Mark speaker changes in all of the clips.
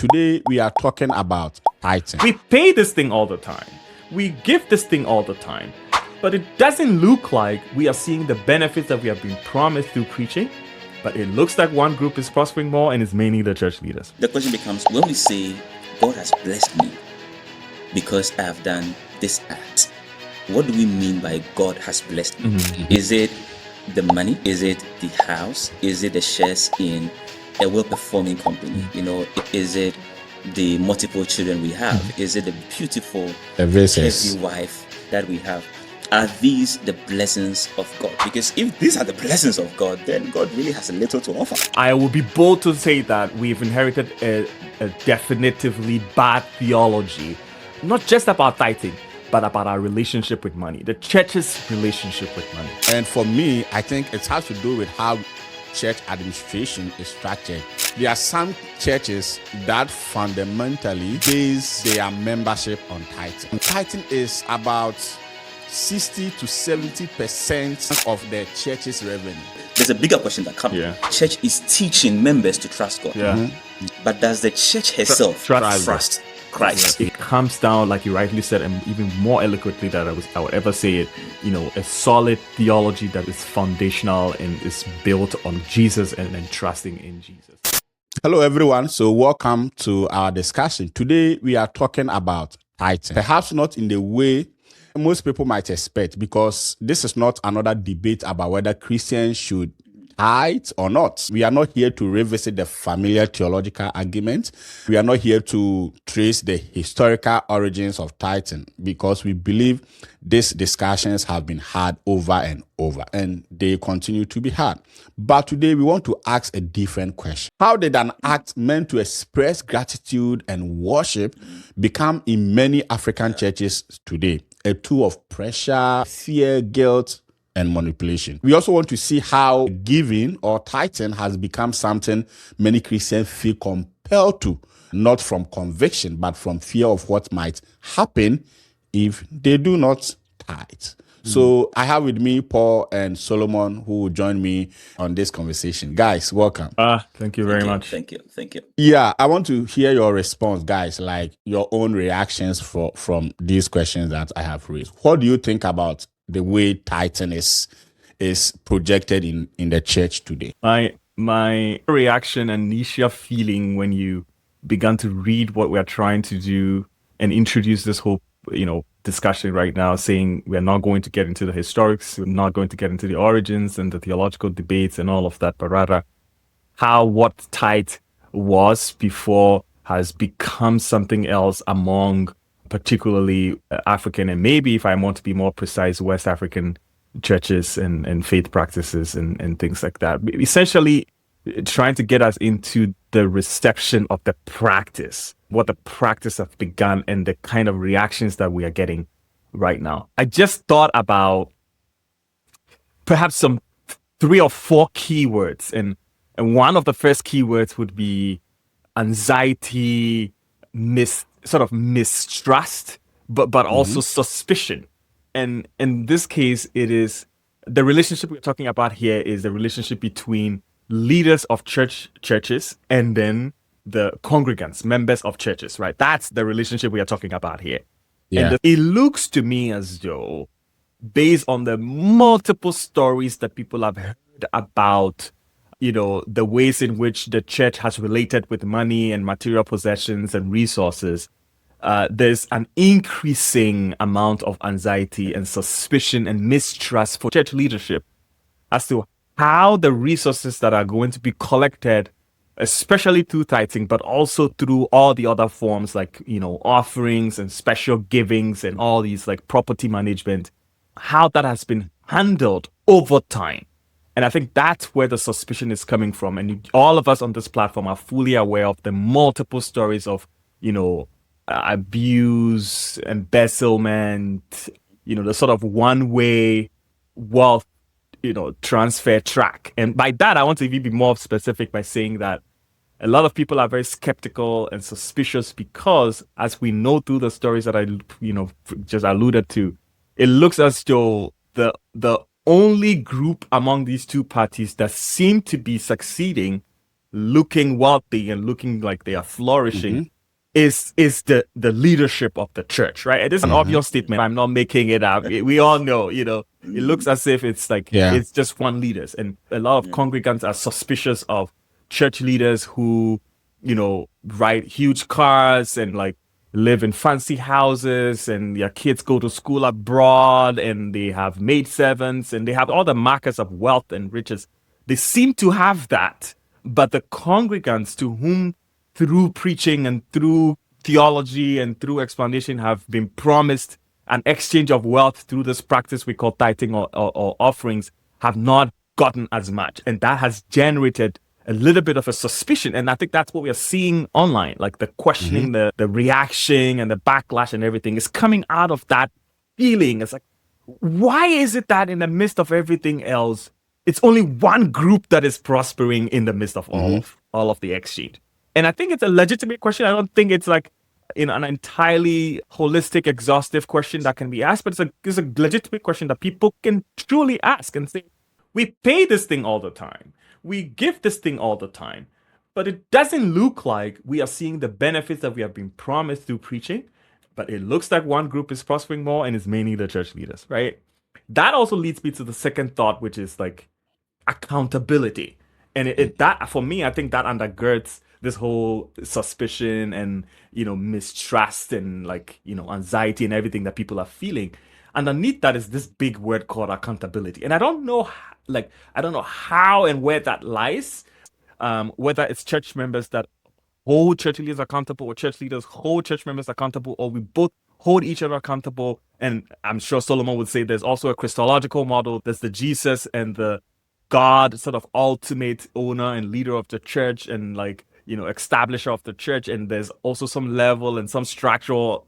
Speaker 1: Today we are talking about tithing.
Speaker 2: We pay this thing all the time. We give this thing all the time. But it doesn't look like we are seeing the benefits that we have been promised through preaching. But it looks like one group is prospering more, and it's mainly the church leaders.
Speaker 3: The question becomes, when we say God has blessed me because I have done this act, what do we mean by God has blessed me? Is it the money? Is it the house? Is it the shares in a well-performing company? Is it the multiple children we have? Is it the beautiful, healthy wife that we have? Are these the blessings of God? Because if these are the blessings of God, then God really has a little to offer.
Speaker 2: I will be bold to say that we've inherited a definitively bad theology, not just about tithing, but about our relationship with money, the church's relationship with money.
Speaker 1: And for me, I think it has to do with how church administration is structured. There are some churches that fundamentally base their membership on tithing. And tithing is about 60 to 70% of the church's revenue.
Speaker 3: There's a bigger question that comes. Church is teaching members to trust God. But does the church herself trust Christ?
Speaker 2: It comes down, like you rightly said, and even more eloquently than I would ever say it, a solid theology that is foundational and is built on Jesus and trusting in Jesus.
Speaker 1: Hello, everyone. So welcome to our discussion. Today, we are talking about tithing. Perhaps not in the way most people might expect, because this is not another debate about whether Christians should tithe or not. We are not here to revisit the familiar theological argument. We are not here to trace the historical origins of tithing, because we believe these discussions have been had over and over, and they continue to be had. But today we want to ask a different question. How did an act meant to express gratitude and worship become in many African churches today a tool of pressure, fear, guilt, and manipulation? We also want to see how giving or tithing has become something many Christians feel compelled to, not from conviction, but from fear of what might happen if they do not tithe. So I have with me Paul and Solomon, who will join me on this conversation. Guys, welcome.
Speaker 2: Thank you very much.
Speaker 3: Thank you.
Speaker 1: Yeah, I want to hear your response, guys, like your own reactions from these questions that I have raised. What do you think about the way tithing is projected in the church today?
Speaker 2: My reaction and initial feeling when you began to read what we're trying to do and introduce this whole discussion right now, saying we're not going to get into the historics, we're not going to get into the origins and the theological debates and all of that, but rather how what tithe was before has become something else among particularly African, and maybe, if I want to be more precise, West African churches and faith practices and things like that. Essentially trying to get us into the reception of the practice, what the practice has begun, and the kind of reactions that we are getting right now. I just thought about perhaps some 3 or 4 keywords, and one of the first keywords would be anxiety, mistrust, but also suspicion. And in this case, it is the relationship we're talking about here is the relationship between leaders of churches and then the congregants, members of churches, right? That's the relationship we are talking about here.
Speaker 1: Yeah.
Speaker 2: And it looks to me as though, based on the multiple stories that people have heard about, the ways in which the church has related with money and material possessions and resources, there's an increasing amount of anxiety and suspicion and mistrust for church leadership as to how the resources that are going to be collected, especially through tithing, but also through all the other forms like, offerings and special givings and all these like property management, how that has been handled over time. And I think that's where the suspicion is coming from. And all of us on this platform are fully aware of the multiple stories of, abuse, embezzlement, the sort of one-way wealth, transfer track. And by that, I want to even be more specific by saying that a lot of people are very skeptical and suspicious because, as we know through the stories that I, just alluded to, it looks as though the only group among these two parties that seem to be succeeding looking wealthy and looking like they are flourishing is the leadership of the church, right? It is an obvious statement. I'm not making it up. We all know, it looks as if it's like it's just one leaders, and a lot of congregants are suspicious of church leaders who, ride huge cars and like live in fancy houses, and their kids go to school abroad, and they have maidservants, and they have all the markers of wealth and riches. They seem to have that, but the congregants to whom through preaching and through theology and through explanation have been promised an exchange of wealth through this practice we call tithing or offerings have not gotten as much. And that has generated a little bit of a suspicion. And I think that's what we are seeing online, like the questioning, the reaction and the backlash and everything is coming out of that feeling. It's like, why is it that in the midst of everything else, it's only one group that is prospering in the midst of all of the exchange? And I think it's a legitimate question. I don't think it's like an entirely holistic, exhaustive question that can be asked, but it's a legitimate question that people can truly ask and say, we pay this thing all the time. We give this thing all the time, but it doesn't look like we are seeing the benefits that we have been promised through preaching, but it looks like one group is prospering more, and it's mainly the church leaders, right? That also leads me to the second thought, which is like accountability. And that, for me, I think that undergirds this whole suspicion and, mistrust and like, anxiety and everything that people are feeling. Underneath that is this big word called accountability. And I don't know how and where that lies, whether it's church members that hold church leaders accountable, or church leaders hold church members accountable, or we both hold each other accountable. And I'm sure Solomon would say there's also a Christological model. There's the Jesus and the God sort of ultimate owner and leader of the church and like, establisher of the church. And there's also some level and some structural,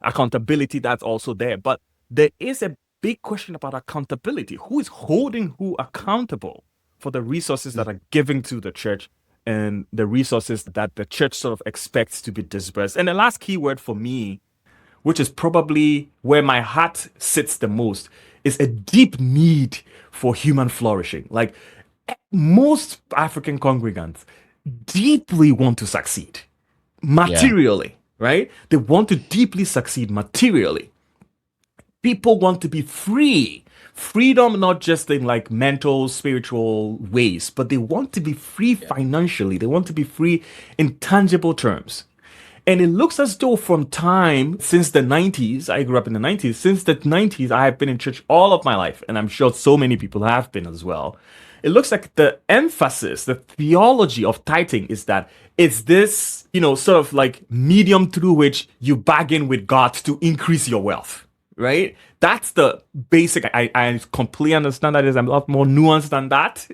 Speaker 2: accountability that's also there. But there is a big question about accountability. Who is holding who accountable for the resources that are given to the church and the resources that the church sort of expects to be dispersed? And the last key word for me, which is probably where my heart sits the most, is a deep need for human flourishing. Like most African congregants deeply want to succeed materially, right? They want to deeply succeed materially. People want to be free. Freedom, not just in like mental, spiritual ways, but they want to be free financially. They want to be free in tangible terms. And it looks as though from time since the 90s, I grew up in the 90s, since the 90s, I have been in church all of my life. And I'm sure so many people have been as well. It looks like the emphasis, the theology of tithing is that it's this, sort of like medium through which you bargain with God to increase your wealth. Right? That's the basic. I completely understand that. It's a lot more nuanced than that.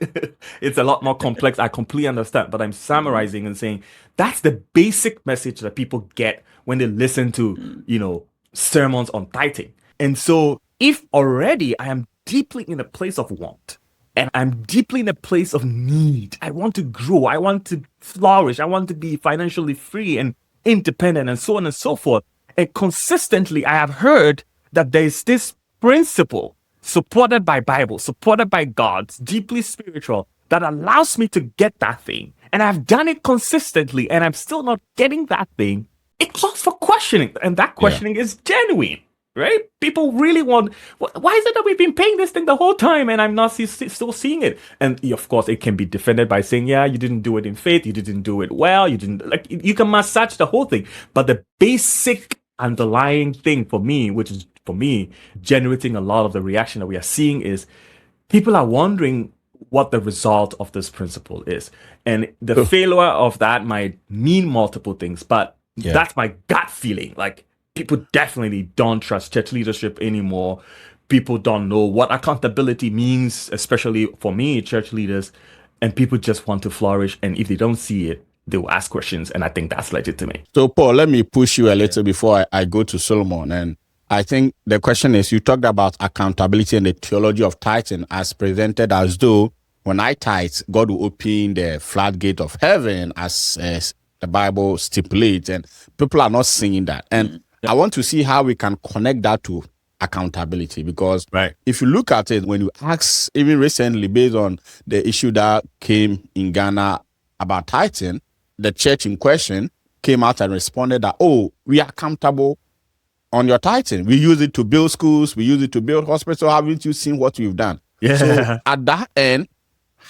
Speaker 2: It's a lot more complex. I completely understand. But I'm summarizing and saying that's the basic message that people get when they listen to, sermons on tithing. And so if already I am deeply in a place of want and I'm deeply in a place of need, I want to grow, I want to flourish, I want to be financially free and independent and so on and so forth. And consistently, I have heard that there is this principle supported by Bible, supported by God, deeply spiritual, that allows me to get that thing. And I've done it consistently and I'm still not getting that thing. It calls for questioning. And that questioning is genuine, right? People really want, why is it that we've been paying this thing the whole time and I'm not still seeing it? And of course, it can be defended by saying, yeah, you didn't do it in faith. You didn't do it well. You can massage the whole thing. But the basic underlying thing for me, which is for me, generating a lot of the reaction that we are seeing is people are wondering what the result of this principle is. And the failure of that might mean multiple things, but that's my gut feeling. Like people definitely don't trust church leadership anymore. People don't know what accountability means, especially for me, church leaders, and people just want to flourish. And if they don't see it, they will ask questions. And I think that's legitimate.
Speaker 1: So Paul, let me push you a little before I go to Solomon. And I think the question is, you talked about accountability and the theology of tithing as presented as though when I tithe, God will open the floodgate of heaven as the Bible stipulates, and people are not seeing that. And I want to see how we can connect that to accountability, because if you look at it, when you ask, even recently, based on the issue that came in Ghana about tithing, the church in question came out and responded that, oh, we are accountable on your tithing. We use it to build schools. We use it to build hospitals. Haven't you seen what we've done?
Speaker 2: Yeah.
Speaker 1: So at that end,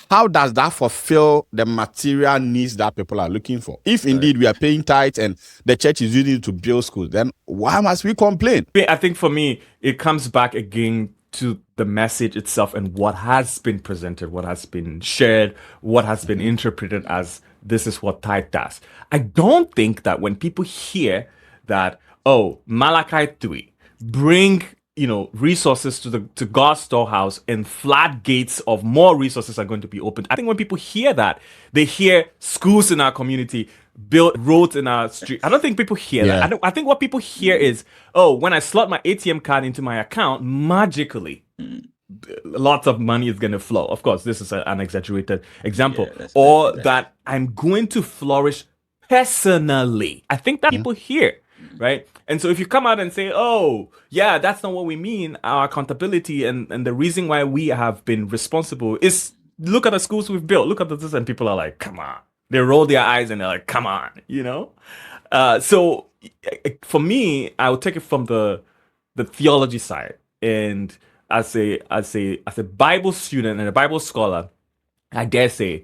Speaker 1: how does that fulfill the material needs that people are looking for? If indeed we are paying tithe and the church is using it to build schools, then why must we complain?
Speaker 2: I think for me, it comes back again to the message itself and what has been presented, what has been shared, what has been interpreted as this is what tithe does. I don't think that when people hear that, oh, Malachi 3, bring resources to God's storehouse and floodgates of more resources are going to be opened. I think when people hear that, they hear schools in our community, build roads in our street. I don't think people hear that. I think what people hear is, oh, when I slot my ATM card into my account, magically, lots of money is going to flow. Of course, this is an exaggerated example. Or that I'm going to flourish personally. I think that people hear, right? And so if you come out and say, oh, yeah, that's not what we mean, our accountability and the reason why we have been responsible is look at the schools we've built, look at this, and people are like, come on. They roll their eyes and they're like, come on, So for me, I would take it from the theology side. And as a Bible student and a Bible scholar, I dare say,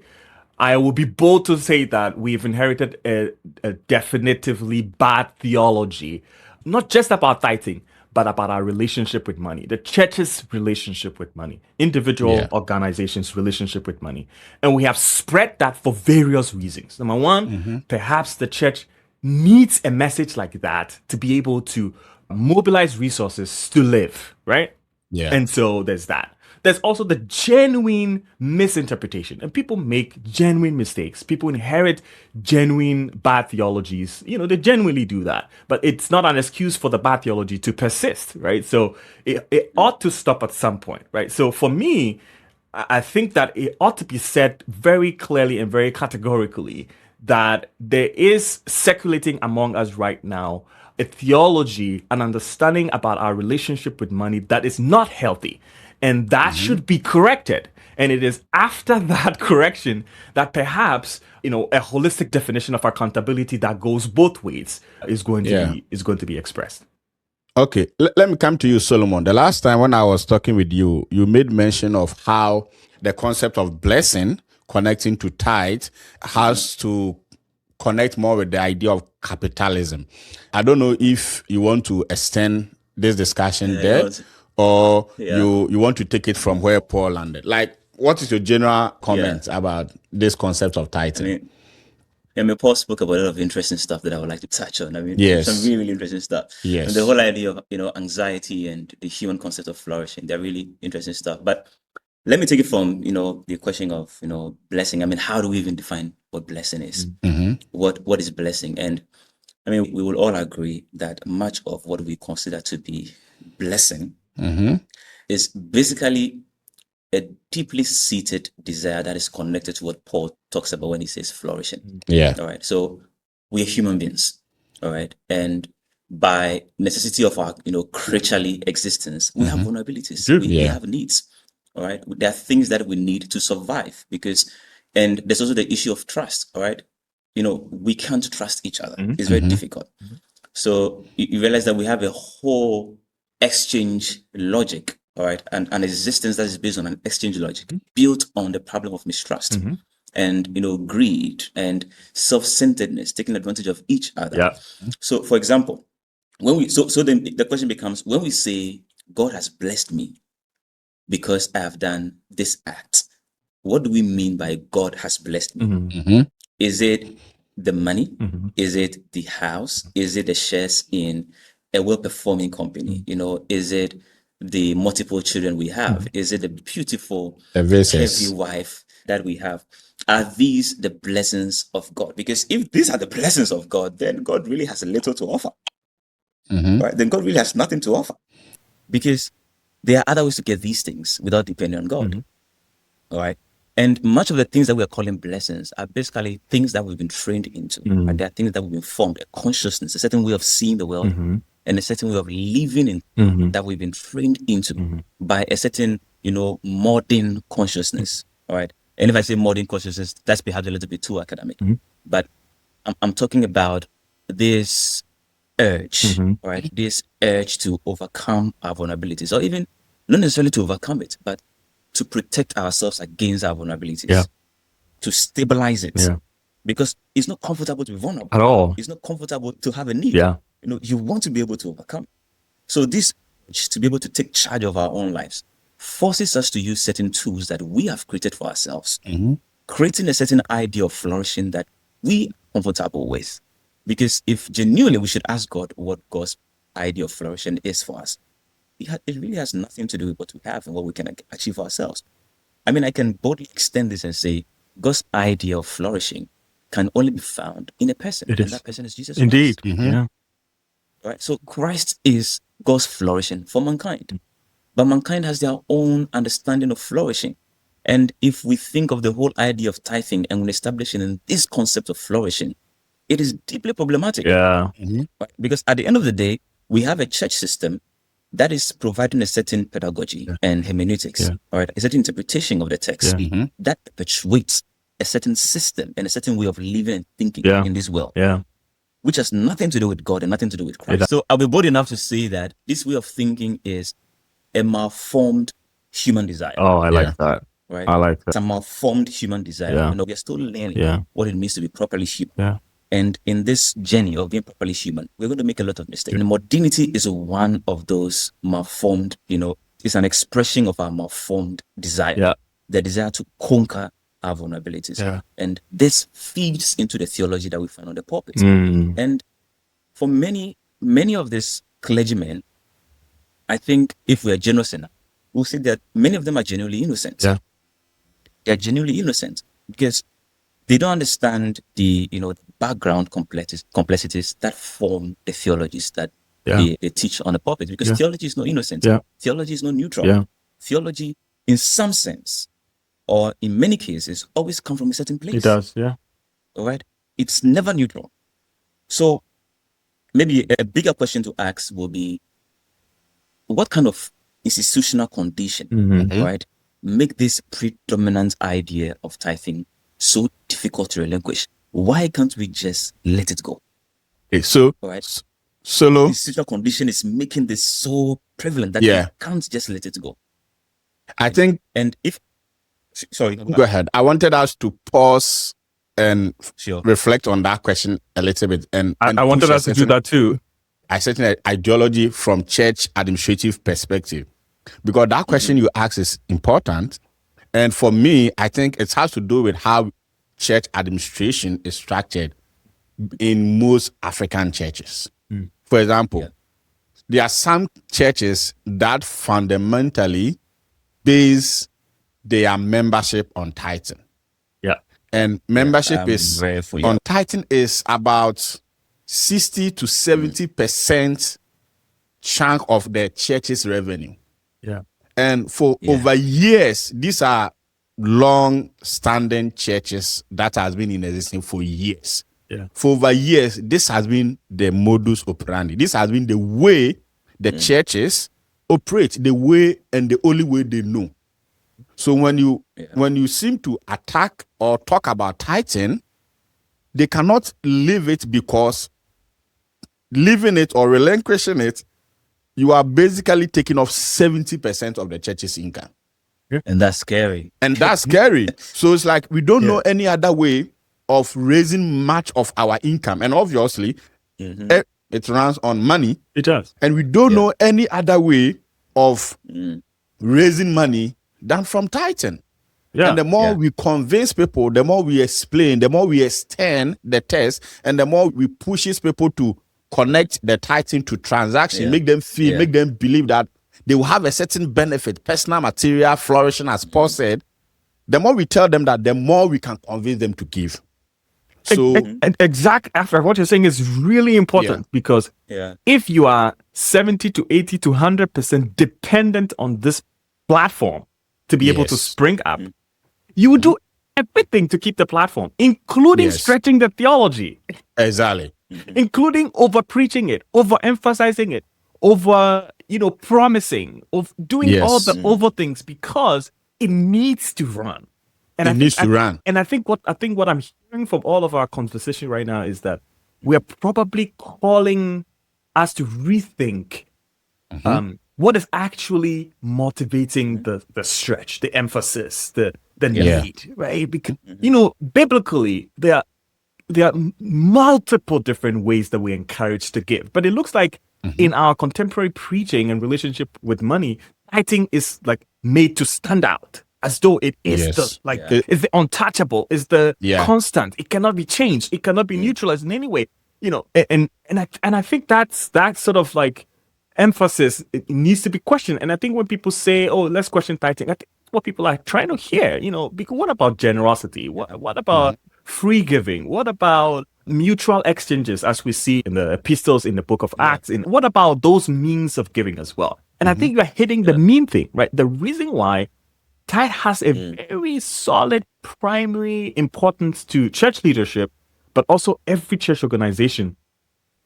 Speaker 2: I will be bold to say that we've inherited a definitively bad theology, not just about tithing, but about our relationship with money, the church's relationship with money, individual organizations' relationship with money. And we have spread that for various reasons. Number one, perhaps the church needs a message like that to be able to mobilize resources to live, right?
Speaker 1: Yeah.
Speaker 2: And so there's that. There's also the genuine misinterpretation, and people make genuine mistakes. People inherit genuine bad theologies. They genuinely do that, but it's not an excuse for the bad theology to persist, right? So it ought to stop at some point, right? So for me, I think that it ought to be said very clearly and very categorically that there is circulating among us right now a theology, an understanding about our relationship with money that is not healthy. And that should be corrected. And it is after that correction that perhaps, a holistic definition of accountability that goes both ways is going to be expressed.
Speaker 1: Okay, let me come to you, Solomon. The last time when I was talking with you, you made mention of how the concept of blessing connecting to tithe has to connect more with the idea of capitalism. I don't know if you want to extend this discussion there. Or you want to take it from where Paul landed? Like, what is your general comment about this concept of tithing?
Speaker 3: Paul spoke about a lot of interesting stuff that I would like to touch on. Some really, really interesting stuff.
Speaker 1: Yes.
Speaker 3: And the whole idea of, anxiety and the human concept of flourishing, they're really interesting stuff. But let me take it from, the question of, blessing. How do we even define what blessing is? What is blessing? And we will all agree that much of what we consider to be blessing is basically a deeply seated desire that is connected to what Paul talks about when he says flourishing.
Speaker 1: Yeah.
Speaker 3: All right. So we are human beings. All right. And by necessity of our, creaturely existence, we have vulnerabilities. We have needs. All right. There are things that we need to survive and there's also the issue of trust. All right. We can't trust each other. It's very difficult. So you realize that we have a whole exchange logic, all right, and an existence that is based on an exchange logic built on the problem of mistrust and greed and self-centeredness, taking advantage of each other.
Speaker 2: Yeah.
Speaker 3: So, for example, when we then the question becomes, when we say God has blessed me because I have done this act, what do we mean by God has blessed me? Is it the money? Is it the house? Is it the shares in a well-performing company? Is it the multiple children we have? Is it the beautiful, heavy wife that we have? Are these the blessings of God? Because if these are the blessings of God, then God really has little to offer. Right? Then God really has nothing to offer. Because there are other ways to get these things without depending on God. All right? And much of the things that we are calling blessings are basically things that we've been trained into. And they are things that we've been formed, a consciousness, a certain way of seeing the world, and a certain way of living in that we've been trained into by a certain, modern consciousness. All right. And if I say modern consciousness, that's perhaps a little bit too academic. But I'm talking about this urge, right? This urge to overcome our vulnerabilities, or even not necessarily to overcome it, but to protect ourselves against our vulnerabilities, to stabilize it. Because it's not comfortable to be vulnerable
Speaker 2: At all.
Speaker 3: It's not comfortable to have a need.
Speaker 2: Yeah.
Speaker 3: You want to be able to overcome. So this urge to be able to take charge of our own lives forces us to use certain tools that we have created for ourselves, creating a certain idea of flourishing that we are comfortable with. Because if genuinely we should ask God what God's idea of flourishing is for us, it really has nothing to do with what we have and what we can achieve for ourselves. I mean, I can boldly extend this and say God's idea of flourishing can only be found in a person, and that person is Jesus Christ.
Speaker 2: Indeed. Yeah.
Speaker 3: Right? So Christ is God's flourishing for mankind. But mankind has their own understanding of flourishing. And if we think of the whole idea of tithing and establishing this concept of flourishing, it is deeply problematic.
Speaker 2: Yeah.
Speaker 3: Right? Because at the end of the day, we have a church system that is providing a certain pedagogy and hermeneutics, right? A certain interpretation of the text that perpetuates a certain system and a certain way of living and thinking in this world.
Speaker 2: Yeah.
Speaker 3: Which has nothing to do with God and nothing to do with Christ. So I'll be bold enough to say that this way of thinking is a malformed human desire.
Speaker 2: Oh, I like that.
Speaker 3: Right?
Speaker 2: I like that.
Speaker 3: It's a malformed human desire.
Speaker 2: Yeah.
Speaker 3: We are still learning what it means to be properly human.
Speaker 2: Yeah.
Speaker 3: And in this journey of being properly human, we're going to make a lot of mistakes. And modernity is one of those malformed, it's an expression of our malformed desire.
Speaker 2: Yeah.
Speaker 3: The desire to conquer our vulnerabilities.
Speaker 2: Yeah.
Speaker 3: And this feeds into the theology that we find on the pulpit. And for many of these clergymen, I think if we are generous enough, we'll see that many of them are genuinely innocent.
Speaker 2: Yeah.
Speaker 3: They're genuinely innocent because they don't understand the background complexities that form the theologies that they teach on the pulpit. Because theology is not innocent.
Speaker 2: Yeah.
Speaker 3: Theology is not neutral.
Speaker 2: Yeah.
Speaker 3: Theology, in some sense, or in many cases, always come from a certain place.
Speaker 2: It does. Yeah.
Speaker 3: All right. It's never neutral. So maybe a bigger question to ask will be, what kind of institutional condition, right, make this predominant idea of tithing so difficult to relinquish? Why can't we just let it go?
Speaker 1: Okay, so,
Speaker 3: right?
Speaker 1: Solo.
Speaker 3: The institutional condition is making this so prevalent that we can't just let it go.
Speaker 1: I think.
Speaker 3: And if, sorry,
Speaker 1: go ahead. I wanted us to pause and reflect on that question a little bit. And
Speaker 2: I wanted us to do that too.
Speaker 1: A certain ideology from church administrative perspective, because that question you ask is important. And for me, I think it has to do with how church administration is structured in most African churches. For example, there are some churches that fundamentally base their membership on tithing.
Speaker 2: Yeah.
Speaker 1: And membership on tithing is about 60 to 70% chunk of the church's revenue.
Speaker 2: Yeah.
Speaker 1: And for over years, these are long-standing churches that has been in existence for years.
Speaker 2: Yeah.
Speaker 1: For over years, this has been the modus operandi. This has been the way the churches operate, the way and the only way they know. So when you seem to attack or talk about tithing, they cannot leave it, because leaving it or relinquishing it, you are basically taking off 70% of the church's income.
Speaker 3: And that's scary.
Speaker 1: So it's like we don't know any other way of raising much of our income. And obviously, it runs on money.
Speaker 2: It does.
Speaker 1: And we don't know any other way of raising money than from tithing. Yeah. And the more we convince people, the more we explain, the more we extend the test, and the more we pushes people to connect the tithing to transaction, make them feel, make them believe that they will have a certain benefit, personal, material, flourishing, as Paul said. The more we tell them that, the more we can convince them to give. So,
Speaker 2: and exact after what you're saying is really important, because if you are 70 to 80 to 100% dependent on this platform to be able to spring up, you would do everything to keep the platform, including stretching the theology.
Speaker 1: Exactly.
Speaker 2: Including over preaching it, over emphasizing it, over, promising, of doing all the over things, because it needs to run.
Speaker 1: it needs to run.
Speaker 2: And I think what I'm hearing from all of our conversation right now is that we're probably calling us to rethink what is actually motivating the stretch, the emphasis, the need, right? Because biblically there are multiple different ways that we're encouraged to give, but it looks like in our contemporary preaching and relationship with money, tithing is like made to stand out, as though it is it's the untouchable, is the constant. It cannot be changed. It cannot be neutralized in any way. And I think that's that sort of like emphasis, it needs to be questioned. And I think when people say, "Oh, let's question tithing," I think what people are trying to hear, because what about generosity? What about free giving? What about mutual exchanges, as we see in the epistles in the book of Acts? And what about those means of giving as well? And I think you're hitting the main thing, right? The reason why tithe has a very solid primary importance to church leadership, but also every church organization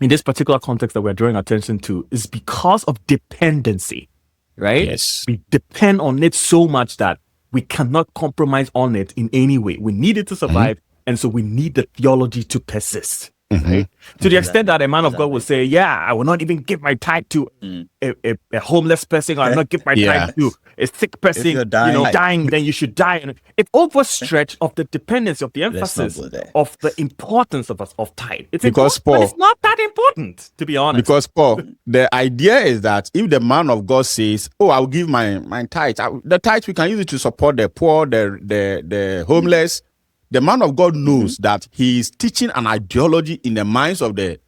Speaker 2: in this particular context that we're drawing attention to, is because of dependency, right?
Speaker 1: Yes.
Speaker 2: We depend on it so much that we cannot compromise on it in any way. We need it to survive, and so we need the theology to persist. Right? To the extent that a man of God will say, I will not even give my tithe to a homeless person, or I will not give my tithe to a sick person, dying, then you should die. And it's overstretch of the dependency, of the emphasis, of the importance of tithe. It's
Speaker 1: because
Speaker 2: Paul, but it's not that important, to be honest.
Speaker 1: Because Paul, the idea is that if the man of God says, "Oh, I'll give my tithe," the tithe we can use it to support the poor, the homeless. The man of God knows that he is teaching an ideology in the minds of the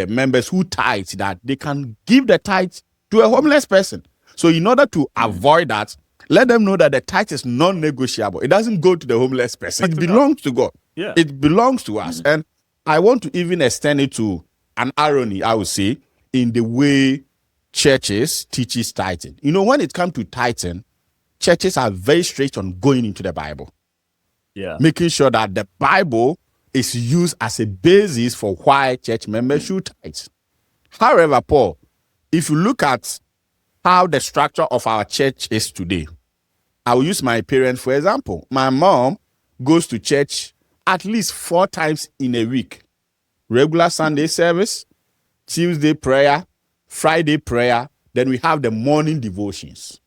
Speaker 1: members who tithe, that they can give the tithe to a homeless person. So in order to avoid that, let them know that the tithe is non-negotiable. It doesn't go to the homeless person. It belongs to God.
Speaker 2: Yeah.
Speaker 1: It belongs to us. And I want to even extend it to an irony, I would say, in the way churches teaches tithing. When it comes to tithing, churches are very straight on going into the Bible.
Speaker 2: Yeah.
Speaker 1: Making sure that the Bible is used as a basis for why church members should tithe. However, Paul, if you look at how the structure of our church is today, I will use my parents for example. My mom goes to church at least 4 times in a week. Regular Sunday service, Tuesday prayer, Friday prayer, then we have the morning devotions.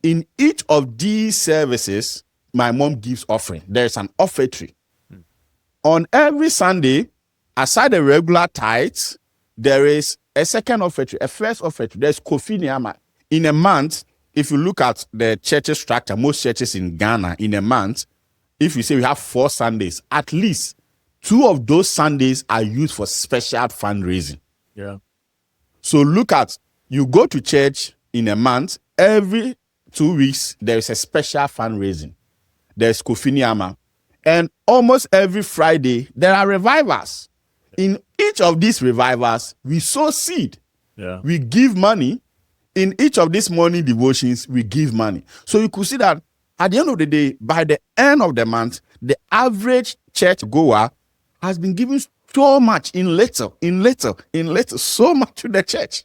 Speaker 1: In each of these services, my mom gives offering. There's an offertory. On every Sunday, aside the regular tithes, there is a second offertory, a first offertory. There's kofi niyama. In a month, if you look at the church structure, most churches in Ghana, in a month, if you say we have 4 Sundays, at least 2 of those Sundays are used for special fundraising.
Speaker 2: Yeah.
Speaker 1: So look at, you go to church in a month, every 2 weeks, there is a special fundraising. There's kofi niyama. And almost every Friday, there are revivals. In each of these revivals, we sow seed.
Speaker 2: Yeah.
Speaker 1: We give money. In each of these morning devotions, we give money. So you could see that at the end of the day, by the end of the month, the average church goer has been giving so much in little, so much to the church.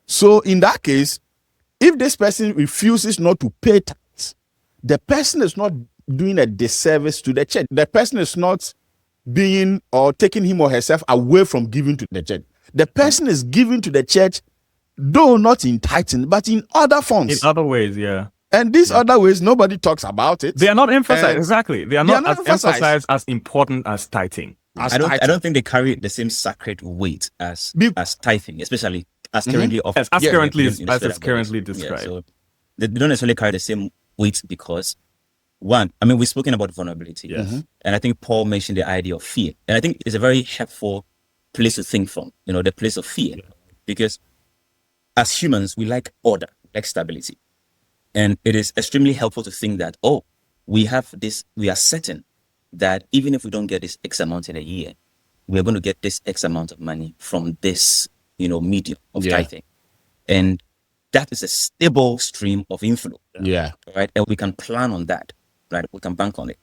Speaker 1: So in that case, if this person refuses not to pay tithes, the person is not doing a disservice to the church. The person is not being or taking him or herself away from giving to the church. The person is giving to the church, though not in tithing, but in other forms.
Speaker 2: In other ways, yeah.
Speaker 1: And these other ways, nobody talks about it.
Speaker 2: They are not emphasized. Exactly. They are not as emphasized as important as tithing.
Speaker 3: I don't think they carry the same sacred weight as tithing, especially as currently offered.
Speaker 2: As it's currently described.
Speaker 3: Yeah, so they don't necessarily carry the same weight because, one, I mean, we've spoken about vulnerability.
Speaker 2: Yes.
Speaker 3: And I think Paul mentioned the idea of fear. And I think it's a very helpful place to think from, the place of fear. Yeah. Because as humans, we like order, like stability. And it is extremely helpful to think that, we are certain that even if we don't get this X amount in a year, we're going to get this X amount of money from this, medium of tithing. And that is a stable stream of inflow.
Speaker 1: Yeah.
Speaker 3: Right. And we can plan on that. Right. We can bank on it.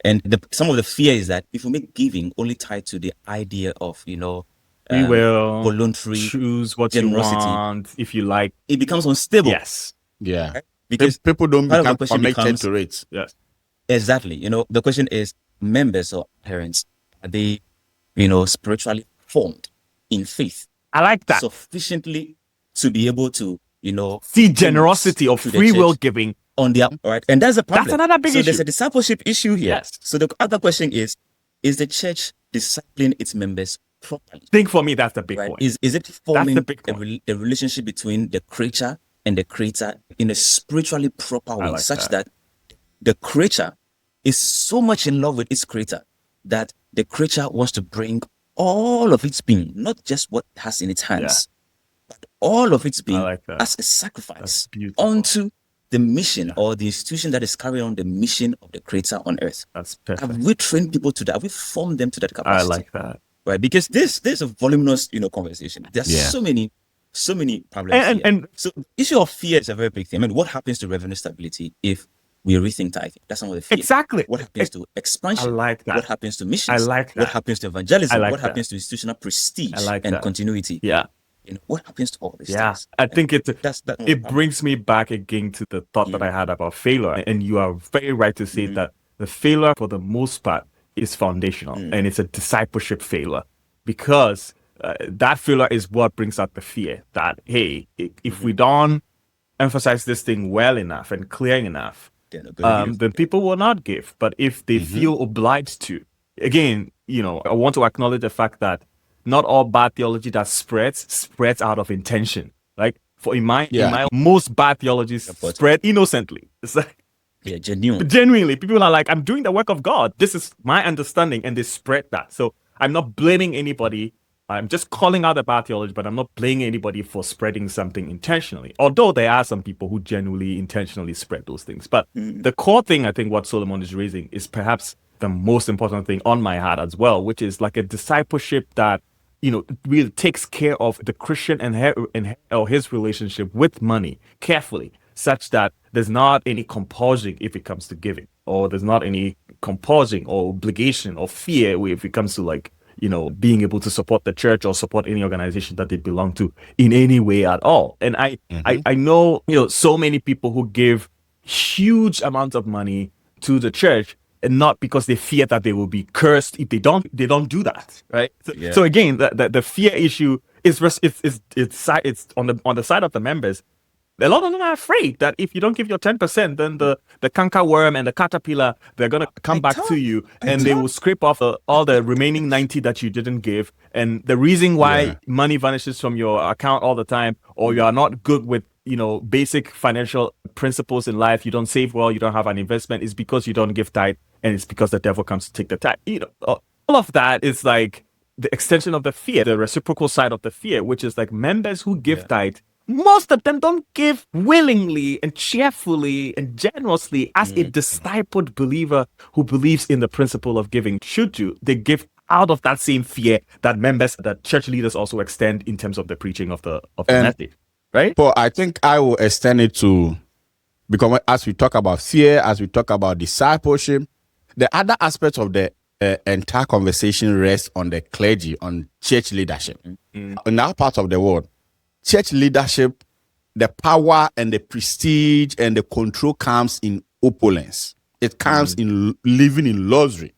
Speaker 3: And some of the fear is that if we make giving only tied to the idea of,
Speaker 2: we will
Speaker 3: voluntary
Speaker 2: choose what
Speaker 3: generosity,
Speaker 2: you want, if you like,
Speaker 3: it becomes unstable.
Speaker 2: Yes.
Speaker 1: Yeah.
Speaker 3: Right? Because
Speaker 1: people don't become connected
Speaker 3: becomes,
Speaker 1: to it.
Speaker 2: Yes.
Speaker 3: Exactly. The question is, members or parents, are they, spiritually formed in faith
Speaker 2: I like that.
Speaker 3: sufficiently to be able to,
Speaker 2: See
Speaker 3: commit
Speaker 2: generosity of
Speaker 3: to the
Speaker 2: free will
Speaker 3: church
Speaker 2: giving.
Speaker 3: on their, all right? And that's a problem.
Speaker 2: That's another big
Speaker 3: so
Speaker 2: issue.
Speaker 3: there's a discipleship issue here.
Speaker 2: Yes.
Speaker 3: So the other question is the church discipling its members properly?
Speaker 2: I think for me, that's the big
Speaker 3: Right?
Speaker 2: point.
Speaker 3: Is it forming
Speaker 2: the big point.
Speaker 3: a relationship between the creature and the creator in a spiritually proper way,
Speaker 2: like
Speaker 3: such that the creature is so much in love with its creator that the creature wants to bring all of its being, not just what it has in its hands, but all of its being
Speaker 2: like that.
Speaker 3: as a sacrifice
Speaker 2: beautiful.
Speaker 3: onto the mission or the institution that is carrying on the mission of the creator on earth.
Speaker 2: That's perfect.
Speaker 3: Have we trained people to that? Have we formed them to that
Speaker 2: I
Speaker 3: capacity?
Speaker 2: like that.
Speaker 3: Right, because there's a voluminous, conversation. There's so many problems
Speaker 2: And
Speaker 3: here. So the issue of fear is a very big thing. I mean, what happens to revenue stability if we rethink tithing? That's not the fear.
Speaker 2: Exactly.
Speaker 3: What happens to expansion?
Speaker 2: I like that.
Speaker 3: What happens to missions?
Speaker 2: I like that.
Speaker 3: What happens to evangelism?
Speaker 2: I like
Speaker 3: what
Speaker 2: that.
Speaker 3: happens to institutional prestige
Speaker 2: I like
Speaker 3: and
Speaker 2: that.
Speaker 3: continuity?
Speaker 2: Yeah.
Speaker 3: What happens to all these
Speaker 2: Yeah.
Speaker 3: things?
Speaker 2: I think
Speaker 3: That's
Speaker 2: it brings me back again to the thought that I had about failure. And you are very right to say that the failure, for the most part, is foundational and it's a discipleship failure, because that failure is what brings out the fear that, hey, if we don't emphasize this thing well enough and clear enough, then people will not give. But if they feel obliged to, again, I want to acknowledge the fact that not all bad theology that spreads out of intention. Like in my most bad theologies spread innocently. It's like, genuinely, people are like, I'm doing the work of God. This is my understanding, and they spread that. So I'm not blaming anybody. I'm just calling out the bad theology, but I'm not blaming anybody for spreading something intentionally. Although there are some people who genuinely, intentionally spread those things. But the core thing, I think what Solomon is raising is perhaps the most important thing on my heart as well, which is like a discipleship that, really takes care of the Christian and his relationship with money carefully, such that there's not any compulsion if it comes to giving, or there's not any compulsion or obligation or fear if it comes to being able to support the church or support any organization that they belong to in any way at all. And I know, so many people who give huge amounts of money to the church, and not because they fear that they will be cursed if they don't do that, right? So again, the fear issue is it's on the side of the members. A lot of them are afraid that if you don't give your 10%, then the cankerworm and the caterpillar, they're going to come back to you and they will scrape off all the remaining 90 that you didn't give. And the reason why money vanishes from your account all the time, or you are not good with, basic financial principles in life, you don't save well, you don't have an investment, is because you don't give tithe, and it's because the devil comes to take the tithe. All of that is like the extension of the fear, the reciprocal side of the fear, which is like members who give tithe, most of them don't give willingly and cheerfully and generously as a discipled believer who believes in the principle of giving should do. They give out of that same fear that church leaders also extend in terms of the preaching of the message, right?
Speaker 1: But I think I will extend it to, because as we talk about fear, as we talk about discipleship, the other aspects of the entire conversation rests on the clergy, on church leadership. In our part of the world, church leadership, the power and the prestige and the control comes in opulence. It comes in living in luxury.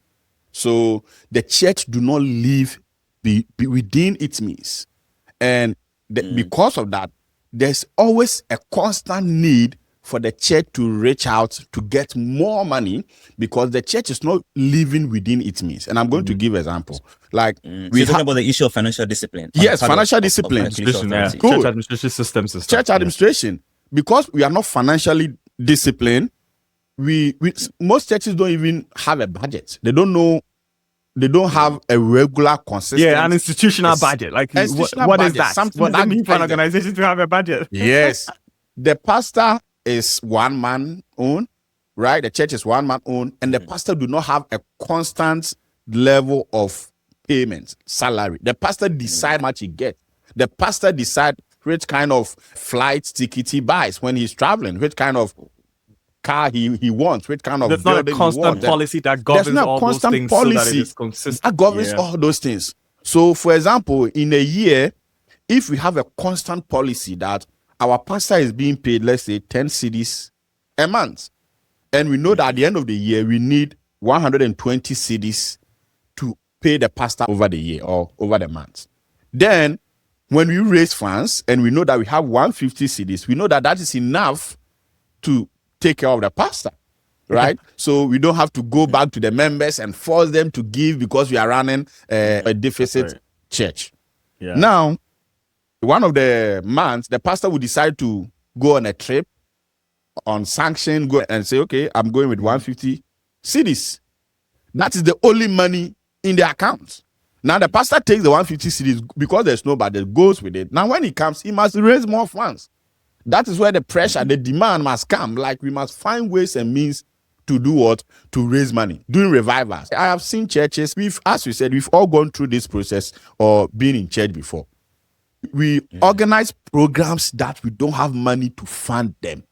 Speaker 1: So the church do not live be within its means. And because of that, there's always a constant need for the church to reach out to get more money, because the church is not living within its means. And I'm going to give an example. Like
Speaker 3: we're talking about the issue of financial discipline.
Speaker 1: Yes, financial discipline.
Speaker 2: Church administration systems and stuff.
Speaker 1: Church administration. Because we are not financially disciplined, we most churches don't even have a budget. They don't have a regular, consistent.
Speaker 2: Yeah, an institutional budget. Like what is that?
Speaker 1: Something
Speaker 2: what does it mean for an
Speaker 1: like
Speaker 2: organization to have a budget?
Speaker 1: Yes. The pastor is one man owned, right? The church is one man owned, and the pastor do not have a constant level of payments, salary. The pastor decide how much he gets. The pastor decide which kind of flight ticket he buys when he's traveling, which kind of car he wants, which kind of
Speaker 2: there's not a constant policy that governs all those things so that it is consistent.
Speaker 1: That governs all those things. So, for example, in a year, if we have a constant policy that our pastor is being paid, let's say 10 cedis a month, And we know that at the end of the year, we need 120 cedis to pay the pastor over the year or over the month. Then, when we raise funds and we know that we have 150 cedis, we know that that is enough to take care of the pastor, right? So we don't have to go back to the members and force them to give because we are running a deficit church.
Speaker 2: Yeah.
Speaker 1: Now, one of the months, the pastor will decide to go on a trip on sanction, go and say, okay, I'm going with 150 cedis. That is the only money in the account. Now the pastor takes the 150 cedis because there's nobody that goes with it. Now when he comes, he must raise more funds. That is where the pressure, the demand must come. Like we must find ways and means to do what? To raise money. Doing revivals. I have seen churches, as we said, we've all gone through this process or been in church before. We organize programs that we don't have money to fund them.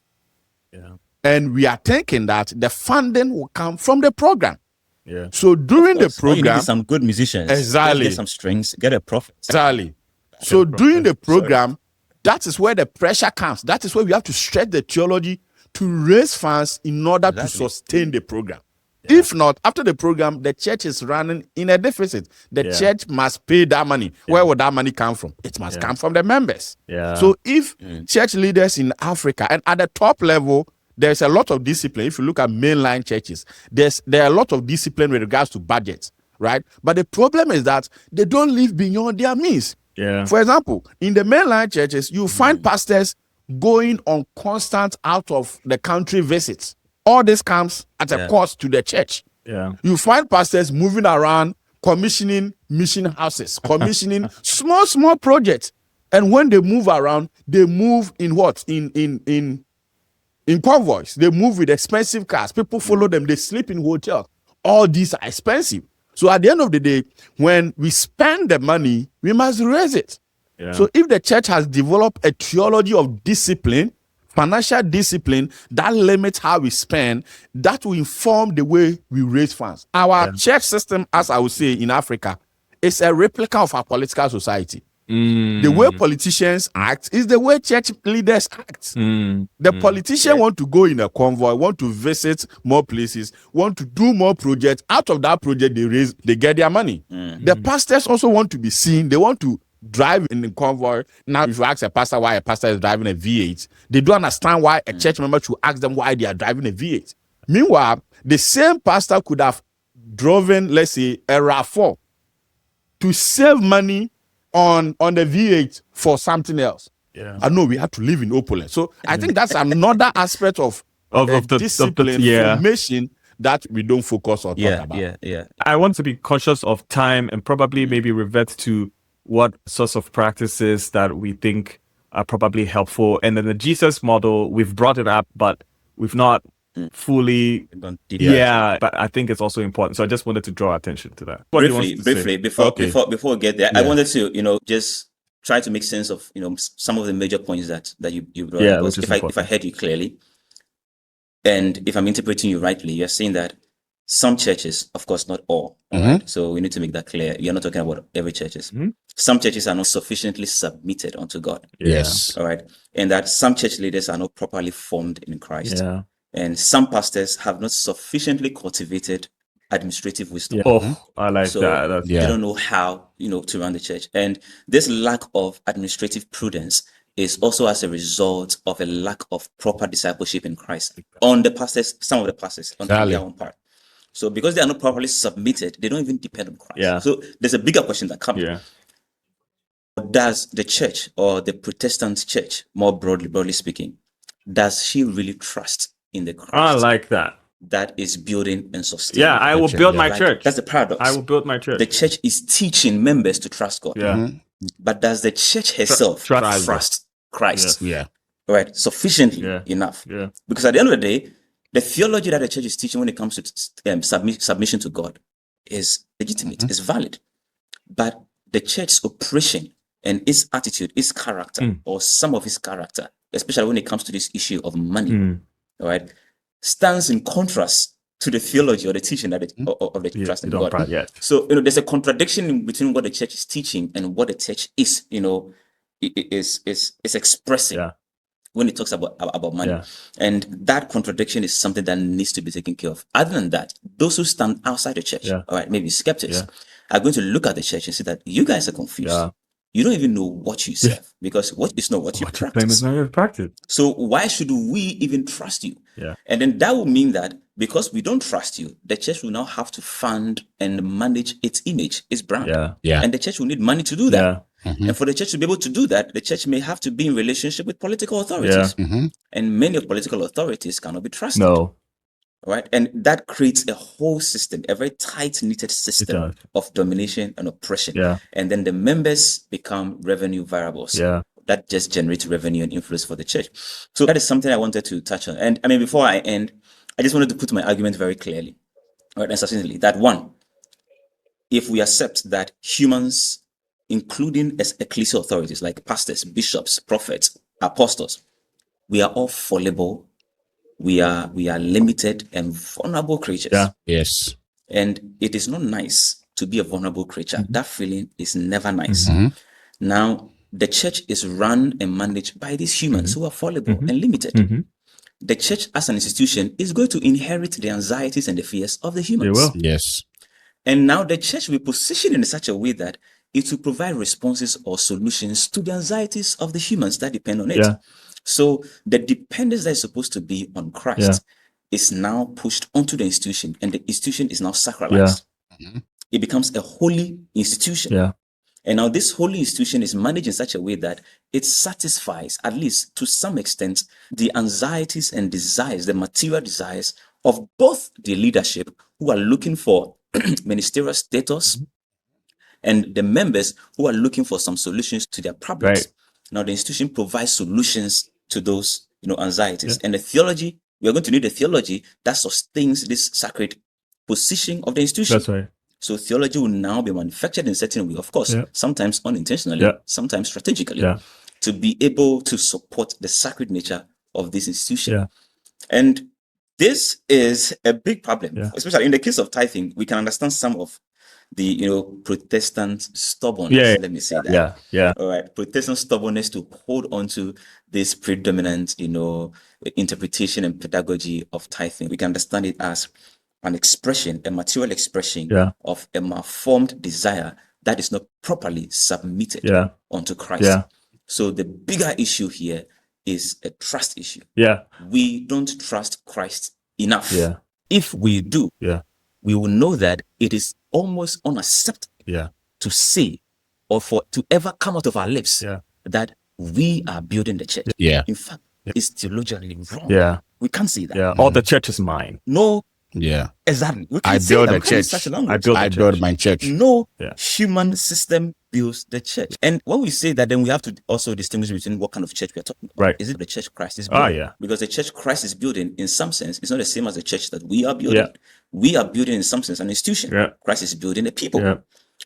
Speaker 2: Yeah.
Speaker 1: And we are thinking that the funding will come from the program.
Speaker 2: Yeah.
Speaker 1: So during the
Speaker 3: All you need
Speaker 1: program,
Speaker 3: is some good musicians.
Speaker 1: Exactly.
Speaker 3: Get some strings, get a prophet.
Speaker 1: exactly. So during the program, that is where the pressure comes. That is where we have to stretch the theology to raise funds in order to sustain the program. Yeah. If not, after the program, the church is running in a deficit. The church must pay that money. Yeah. Where would that money come from? It must come from the members.
Speaker 2: Yeah.
Speaker 1: So if church leaders in Africa and at the top level, there's a lot of discipline. If you look at mainline churches, there are a lot of discipline with regards to budgets, right? But the problem is that they don't live beyond their means.
Speaker 2: Yeah.
Speaker 1: For example, in the mainline churches, you find pastors going on constant out of the country visits. All this comes at a cost to the church.
Speaker 2: Yeah.
Speaker 1: You find pastors moving around, commissioning mission houses, commissioning small projects. And when they move around, they move in what? In convoys. They move with expensive cars. People follow them. They sleep in hotels. All these are expensive. So at the end of the day, when we spend the money, we must raise it. Yeah. So if the church has developed a theology of discipline, financial discipline, that limits how we spend, that will inform the way we raise funds. Our church system, as I would say in Africa, is a replica of our political society. The way politicians act is the way church leaders act. The politician want to go in a convoy, want to visit more places, want to do more projects. Out of that project, they get their money. The pastors also want to be seen. They want to drive in the convoy. Now, if you ask a pastor why a pastor is driving a V8, they don't understand why a church member should ask them why they are driving a V8. Meanwhile, the same pastor could have driven, let's say, a RAV4 to save money on the V8 for something else. Yeah. I know we have to live in opulence. So I think that's another aspect of the discipline formation that we don't focus on talk about.
Speaker 2: I want to be conscious of time and probably maybe revert to what sorts of practices that we think are probably helpful. And then the Jesus model, we've brought it up, but we've not fully but I think it's also important. So I just wanted to draw attention to that.
Speaker 3: Briefly, before we get there, I wanted to, just try to make sense of, some of the major points that you brought up. If I heard you clearly, and if I'm interpreting you rightly, you're saying that some churches, of course, not all. Right? So we need to make that clear. You're not talking about every churches. Some churches are not sufficiently submitted unto God.
Speaker 1: Yes.
Speaker 3: All right. And that some church leaders are not properly formed in Christ. Yeah. And some pastors have not sufficiently cultivated administrative wisdom.
Speaker 2: Yeah. Oh, I like that.
Speaker 3: They don't know how, to run the church. And this lack of administrative prudence is also as a result of a lack of proper discipleship in Christ on the pastors, some of the pastors on their own part. So because they are not properly submitted, they don't even depend on Christ. Yeah. So there's a bigger question that comes. Yeah. Does the church or the Protestant church, more broadly speaking, does she really trust in the Christ?
Speaker 2: I like that.
Speaker 3: That is building and sustaining.
Speaker 2: Yeah, I will build my church.
Speaker 3: That's the paradox.
Speaker 2: I will build my church.
Speaker 3: The church is teaching members to trust God.
Speaker 2: Yeah.
Speaker 3: But does the church herself trust Christ?
Speaker 1: Yes. Yeah.
Speaker 3: Right? Sufficiently enough. Yeah. Because at the end of the day, the theology that the church is teaching when it comes to submission to God is legitimate, is valid. But the church's operation and its attitude, its character, or some of its character, especially when it comes to this issue of money, all right, stands in contrast to the theology or the teaching that of the trust in God. So, there's a contradiction between what the church is teaching and what the church is, is expressing. Yeah. when it talks about money.
Speaker 2: Yeah.
Speaker 3: And that contradiction is something that needs to be taken care of. Other than that, those who stand outside the church,
Speaker 2: Yeah.
Speaker 3: all right, maybe skeptics,
Speaker 2: Yeah.
Speaker 3: are going to look at the church and see that you guys are confused.
Speaker 2: Yeah.
Speaker 3: You don't even know what you serve because what is not what you
Speaker 2: What you claim is
Speaker 3: practice.
Speaker 2: not your practice.
Speaker 3: So why should we even trust you?
Speaker 2: Yeah.
Speaker 3: And then that will mean that because we don't trust you, the church will now have to fund and manage its image, its brand.
Speaker 2: Yeah.
Speaker 1: Yeah.
Speaker 3: And the church will need money to do that.
Speaker 2: Yeah.
Speaker 3: And for the church to be able to do that, the church may have to be in relationship with political authorities.
Speaker 2: Yeah.
Speaker 3: And many of political authorities cannot be trusted.
Speaker 2: No.
Speaker 3: Right? And that creates a whole system, a very tight-knitted system
Speaker 2: does.
Speaker 3: of domination and oppression.
Speaker 2: Yeah.
Speaker 3: And then the members become revenue variables.
Speaker 2: Yeah.
Speaker 3: That just generates revenue and influence for the church. So that is something I wanted to touch on. And I mean, before I end, I just wanted to put my argument very clearly, right, and succinctly, that one, if we accept that humans, including as ecclesial authorities like pastors, bishops, prophets, apostles, we are all fallible, we are limited and vulnerable creatures.
Speaker 2: Yeah.
Speaker 1: Yes.
Speaker 3: And it is not nice to be a vulnerable creature. That feeling is never nice. Now, the church is run and managed by these humans who are fallible and limited. The church as an institution is going to inherit the anxieties and the fears of the humans.
Speaker 2: will.
Speaker 1: Yes.
Speaker 3: And now the church will be positioned in such a way that it will provide responses or solutions to the anxieties of the humans that depend on it.
Speaker 2: Yeah.
Speaker 3: So the dependence that is supposed to be on Christ is now pushed onto the institution, and the institution is now sacralized. It becomes a holy institution.
Speaker 2: Yeah.
Speaker 3: And now this holy institution is managed in such a way that it satisfies, at least to some extent, the anxieties and desires, the material desires of both the leadership who are looking for ministerial status and the members who are looking for some solutions to their problems.
Speaker 2: Right.
Speaker 3: Now the institution provides solutions to those, anxieties. And the theology, we are going to need a theology that sustains this sacred position of the institution.
Speaker 2: That's right.
Speaker 3: So theology will now be manufactured in a certain way, of course, sometimes unintentionally, sometimes strategically, to be able to support the sacred nature of this institution.
Speaker 2: Yeah.
Speaker 3: And this is a big problem, especially in the case of tithing. We can understand some of the, Protestant stubbornness. Let me say that.
Speaker 2: Yeah.
Speaker 3: All right. Protestant stubbornness to hold on to this predominant, interpretation and pedagogy of tithing. We can understand it as an expression, a material expression of a malformed desire that is not properly submitted unto Christ.
Speaker 2: Yeah.
Speaker 3: So the bigger issue here is a trust issue.
Speaker 2: Yeah.
Speaker 3: We don't trust Christ enough.
Speaker 2: Yeah.
Speaker 3: If we do, we will know that it is almost unacceptable to say or for to ever come out of our lips that we are building the church.
Speaker 1: Yeah.
Speaker 3: In fact, it's theologically wrong.
Speaker 2: Yeah.
Speaker 3: We can't say that.
Speaker 2: Yeah. All the church is mine.
Speaker 3: No.
Speaker 1: Yeah.
Speaker 3: Exactly. We
Speaker 1: I
Speaker 3: can't say
Speaker 1: build
Speaker 3: that.
Speaker 1: a
Speaker 3: We can't use
Speaker 1: church.
Speaker 3: such a language.
Speaker 1: I build my church.
Speaker 3: No human system builds the church. And when we say that, then we have to also distinguish between what kind of church we are talking about.
Speaker 2: Right.
Speaker 3: Is it the church Christ is building?
Speaker 2: yeah.
Speaker 3: Because the church Christ is building, in some sense, is not the same as the church that we are building.
Speaker 2: Yeah.
Speaker 3: We are building, in some sense, an institution.
Speaker 2: Yeah.
Speaker 3: Christ is building a people.
Speaker 2: Yeah.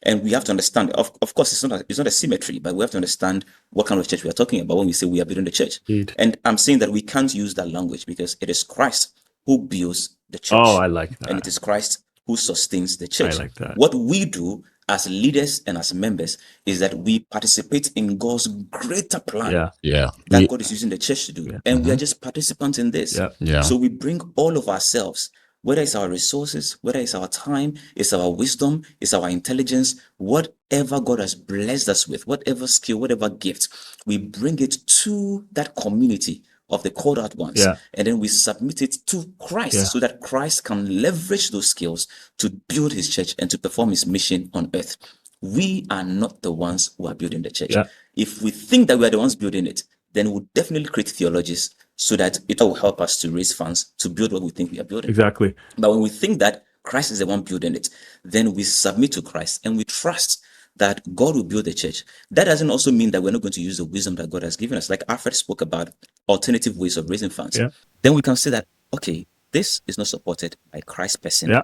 Speaker 3: And we have to understand, of course, it's not a symmetry, but we have to understand what kind of church we are talking about when we say we are building the church.
Speaker 2: Indeed.
Speaker 3: And I'm saying that we can't use that language because it is Christ who builds the church.
Speaker 2: Oh, I like that.
Speaker 3: And it is Christ who sustains the church.
Speaker 2: I like that.
Speaker 3: What we do as leaders and as members is that we participate in God's greater plan
Speaker 1: Yeah.
Speaker 3: that God is using the church to do. And we are just participants in this.
Speaker 1: Yeah.
Speaker 3: So we bring all of ourselves, whether it's our resources, whether it's our time, it's our wisdom, it's our intelligence, whatever God has blessed us with, whatever skill, whatever gift, we bring it to that community of the called out ones. And then we submit it to Christ so that Christ can leverage those skills to build his church and to perform his mission on earth. We are not the ones who are building the church. If we think that we are the ones building it, then we'll definitely create theologies so that it will help us to raise funds to build what we think we are building.
Speaker 2: Exactly.
Speaker 3: But when we think that Christ is the one building it, then we submit to Christ and we trust that God will build the church. That doesn't also mean that we're not going to use the wisdom that God has given us. Like Alfred spoke about alternative ways of raising funds. Then we can say that, okay, this is not supported by Christ's person,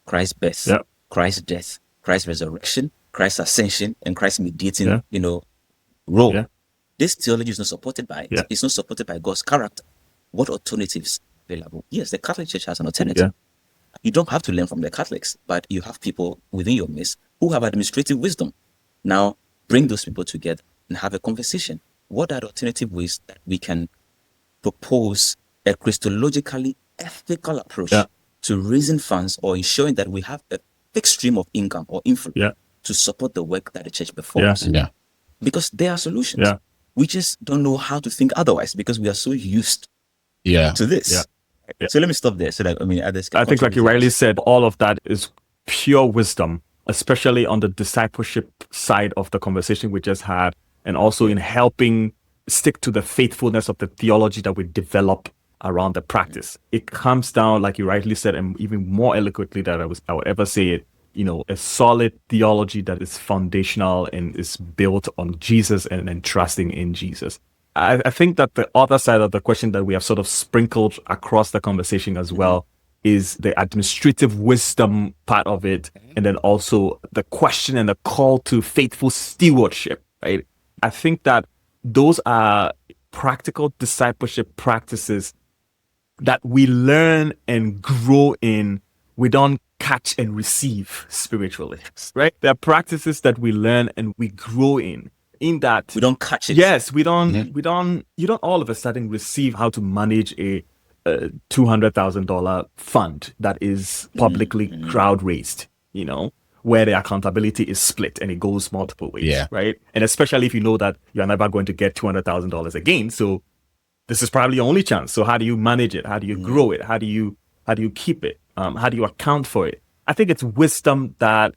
Speaker 3: Christ's birth, Christ's death, Christ's resurrection, Christ's ascension, and Christ's mediating, role. This theology is not supported by it. It's not supported by God's character. What alternatives available? Yes, the Catholic Church has an alternative. You don't have to learn from the Catholics, but you have people within your midst who have administrative wisdom. Now, bring those people together and have a conversation. What are the alternative ways that we can propose a Christologically ethical approach to raising funds or ensuring that we have a fixed stream of income or inflow to support the work that the church performs. Because there are solutions. We just don't know how to think otherwise because we are so used to this. So let me stop there so that others can.
Speaker 2: I think, like you rightly said, all of that is pure wisdom, especially on the discipleship side of the conversation we just had, and also in helping stick to the faithfulness of the theology that we develop around the practice. It comes down, like you rightly said, and even more eloquently than I would ever say it, a solid theology that is foundational and is built on Jesus and trusting in Jesus. I think that the other side of the question that we have sort of sprinkled across the conversation as well is the administrative wisdom part of it, and then also the question and the call to faithful stewardship, right? I think that those are practical discipleship practices that we learn and grow in. We don't catch and receive spiritually, right? There are practices that we learn and we grow in that
Speaker 3: we don't catch it.
Speaker 2: Yes, we don't. You don't all of a sudden receive how to manage a $200,000 fund that is publicly crowd raised, where the accountability is split and it goes multiple ways, right? And especially if you know that you're never going to get $200,000 again, so this is probably your only chance. So how do you manage it? How do you grow it? How do you keep it? How do you account for it? I think it's wisdom that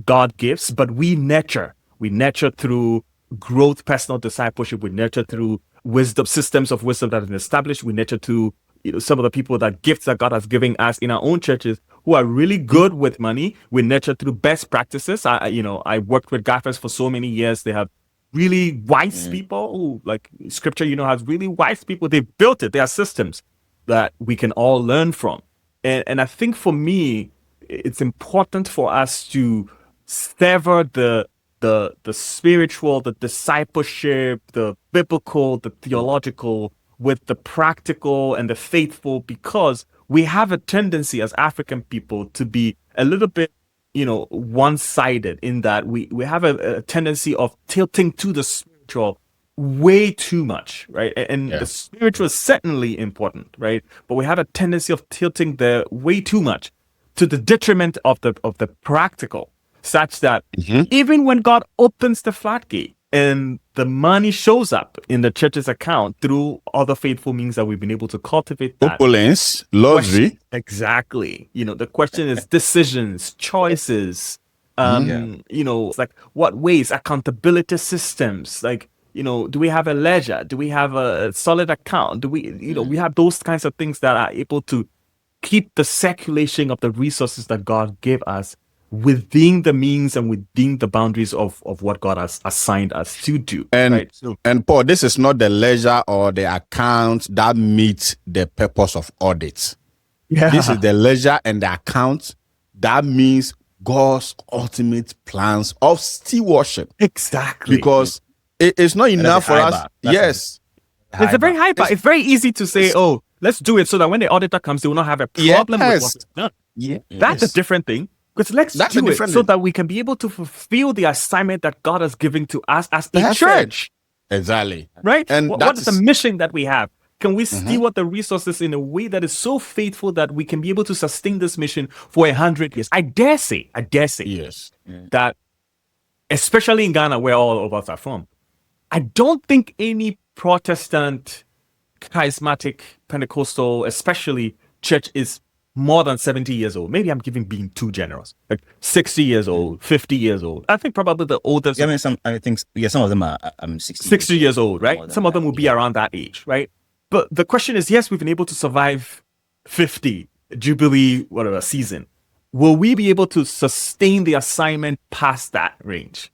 Speaker 2: God gives, but we nurture. We nurture through growth, personal discipleship. We nurture through wisdom, systems of wisdom that have been established. We nurture through some of the people gifts that God has given us in our own churches who are really good with money. We nurture through best practices. I worked with gaffers for so many years. They have really wise people who, like scripture, has really wise people. They built it. There are systems that we can all learn from. And I think for me, it's important for us to sever the spiritual, the discipleship, the biblical, the theological with the practical and the faithful, because we have a tendency as African people to be a little bit, one-sided in that we have a tendency of tilting to the spiritual way too much, right? And the spiritual is certainly important, right? But we have a tendency of tilting there way too much to the detriment of the practical, such that even when God opens the floodgate and the money shows up in the church's account through other faithful means that we've been able to cultivate that.
Speaker 1: Opulence, luxury.
Speaker 2: Exactly. The question is decisions, choices, it's like what ways, accountability systems, like, do we have a ledger? Do we have a solid account? Do we, we have those kinds of things that are able to keep the circulation of the resources that God gave us within the means and within the boundaries of what God has assigned us to do.
Speaker 1: And
Speaker 2: right?
Speaker 1: and Paul, this is not the ledger or the account that meets the purpose of audit.
Speaker 2: Yeah.
Speaker 1: This is the ledger and the account that means God's ultimate plans of stewardship.
Speaker 2: Exactly.
Speaker 1: Because it's not enough for us. Yes.
Speaker 2: It's a very high bar. It's very easy to say, let's do it so that when the auditor comes, they will not have a problem with what we've done.
Speaker 1: Yeah.
Speaker 2: That's a different thing. Because let's do it so that we can be able to fulfill the assignment that God has given to us as a church.
Speaker 1: Exactly.
Speaker 2: Right? And what is the mission that we have? Can we steward the resources in a way that is so faithful that we can be able to sustain this mission for 100 years? I dare say,
Speaker 1: yes,
Speaker 2: that especially in Ghana, where all of us are from, I don't think any Protestant, charismatic, Pentecostal, especially church is more than 70 years old. Maybe I'm being too generous. Like 60 years old, 50 years old. I think probably the oldest.
Speaker 3: Yeah, some of them are
Speaker 2: 60 years old, right? Some of them will be around that age, right? But the question is, yes, we've been able to survive 50, Jubilee, whatever, season. Will we be able to sustain the assignment past that range?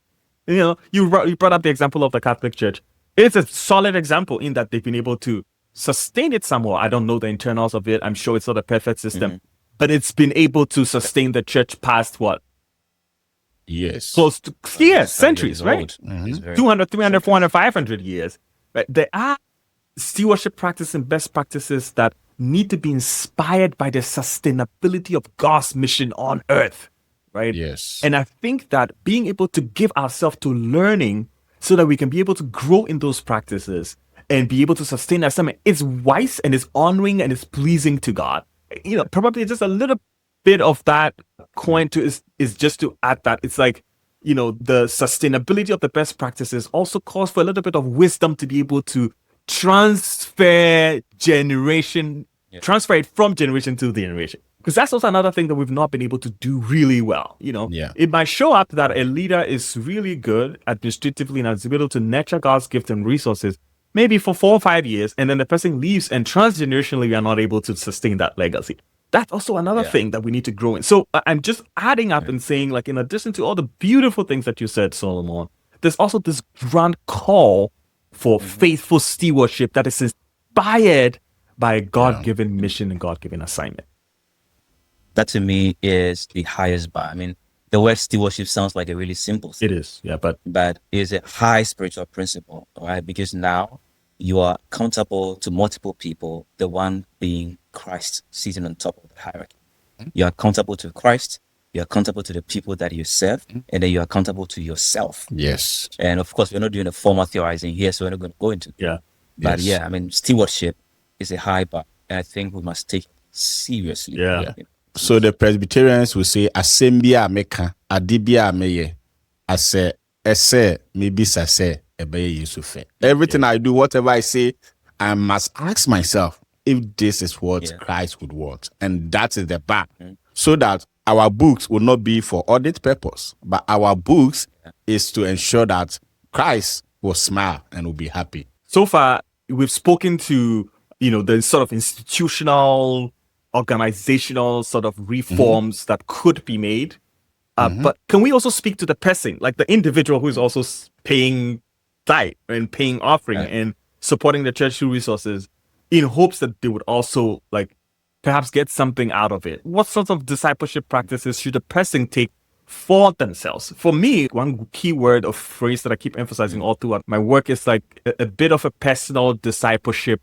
Speaker 2: You brought up the example of the Catholic Church. It's a solid example in that they've been able to sustain it somehow. I don't know the internals of it. I'm sure it's not a perfect system, but it's been able to sustain the church past what?
Speaker 1: Yes.
Speaker 2: Close to centuries, right? 200, 300, 400, 500 years. Right? There are stewardship practices and best practices that need to be inspired by the sustainability of God's mission on earth, right?
Speaker 1: Yes.
Speaker 2: And I think that being able to give ourselves to learning so that we can be able to grow in those practices and be able to sustain that assignment, it's wise and it's honoring and it's pleasing to God. Probably just a little bit of that coin to is just to add that it's like, the sustainability of the best practices also calls for a little bit of wisdom to be able to transfer it from generation to generation. Because that's also another thing that we've not been able to do really well. It might show up that a leader is really good administratively and is able to nurture God's gift and resources maybe for 4 or 5 years, and then the person leaves, and transgenerationally we are not able to sustain that legacy. That's also another thing that we need to grow in. So I'm just adding up and saying, like, in addition to all the beautiful things that you said, Solomon, there's also this grand call for faithful stewardship that is inspired by a God-given mission and God-given assignment.
Speaker 3: That to me is the highest bar. I mean, the word stewardship sounds like a really simple thing.
Speaker 2: It is, but
Speaker 3: it's a high spiritual principle, right? Because now you are accountable to multiple people, the one being Christ sitting on top of the hierarchy. You're accountable to Christ, you're accountable to the people that you serve, and then you're accountable to yourself.
Speaker 1: Yes.
Speaker 3: And of course, we're not doing a formal theorizing here, so we're not going to go into it. But I mean, stewardship is a high bar, and I think we must take it seriously.
Speaker 1: So the Presbyterians will say, "Asembia meka, adibia meye, ase maybe sase ebeye Yusufe." Everything I do, whatever I say, I must ask myself if this is what Christ would want, and that is the bar, so that our books will not be for audit purpose, but our books is to ensure that Christ will smile and will be happy.
Speaker 2: So far, we've spoken to the sort of institutional, organizational sort of reforms that could be made. But can we also speak to the person, like the individual who is also paying tithe and paying offering and supporting the church through resources in hopes that they would also like perhaps get something out of it? What sorts of discipleship practices should a person take for themselves? For me, one key word or phrase that I keep emphasizing all throughout my work is like a bit of a personal discipleship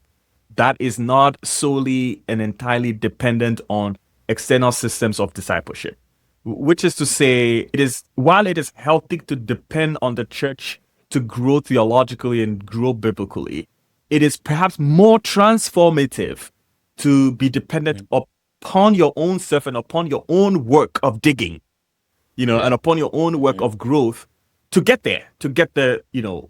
Speaker 2: that is not solely and entirely dependent on external systems of discipleship, which is to say, while it is healthy to depend on the church to grow theologically and grow biblically, it is perhaps more transformative to be dependent upon your own self and upon your own work of digging, and upon your own work of growth to get there,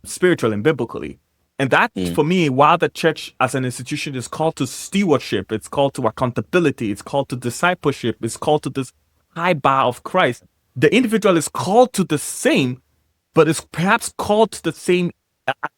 Speaker 2: spiritual and biblically. And that, for me, while the church as an institution is called to stewardship, it's called to accountability, it's called to discipleship, it's called to this high bar of Christ, the individual is called to the same, but is perhaps called to the same